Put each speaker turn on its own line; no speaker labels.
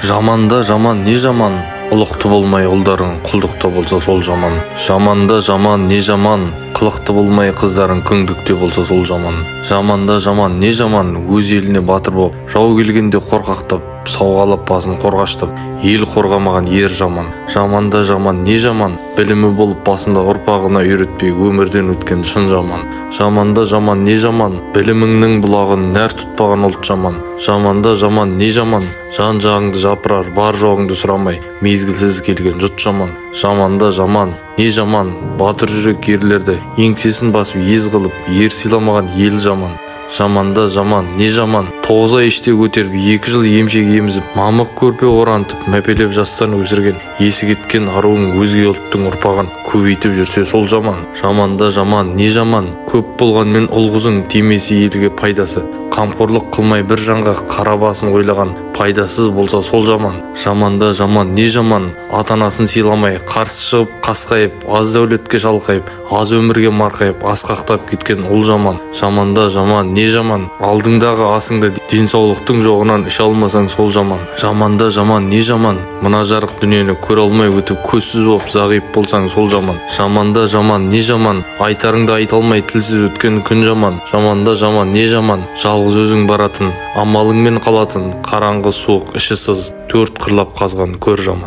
Жаманда жаман не жаман, ұлықты болмай ұлдарың құлдықта болса сол жаман. Жаманда жаман не жаман, қылықты болмай қыздарың күңдікте болса сол жаман. Жаманда жаман не жаман, өз еліне батыр боп, жау келгенде қорқақтап, сауғалап басын қорғаштап, ел қорғамаған ер жаман. Жаманда жаман не жаман, білімі болып басында ұрпағына үйретпей өмірден өткен шын жаман. Жаманда жаман не жаман, біліміңнің бұлағын нәр тұтпаған ұлт жаман. Жаманда жаман не жаман, жан жағыңды жапырар, бар жоғыңды сұрамай, мезгілсіз келген жұт жаман. Жаманда жаман не жаман, батыр жүрек ерлерді еңсесін басып ез қылып, ер сыйламаған ел жаман. Жаманда жаман не жаман, 9 ай іште көтеріп 2 жыл емшек емізіп, мамық көрпе орантып, мәпелеп жастан өсірген, есі кеткен аруың өзге ұлттың ұрпағын көбейтіп жүрсе сол жаман. Жаманда жаман не жаман, көп болғанмен ұл-қызың тимесе елге пайдасы, қамқорлық қылмай бір жанға қара басын ойлаған, пайдасыз болса сол жаман. Жаманда жаман не жаман, ата-анасын сыйламай, қарсы шығып қасқайып, аз дәулетке шалқайып, аз өмірге марқайып, асқақтап кеткен ұл жаман. Жаманда жаман не жаман, алдыңдағы асыңды денсаулықтың жоғынан іше алмасаң сол жаман. Жаманда жаман не жаман, мына жарық дүниені көре алмай өтіп көзсіз боп зағип болсаң сол жаман. Жаманда жаман не жаман, айтарыңды айта алмай тілсіз өткен күн жаман. Жаманда жаман не жаман, жалғыз өзің баратын, амалыңмен қалатын, қараңғы суық іші сыз, төрт қырлап қазған көр жаман.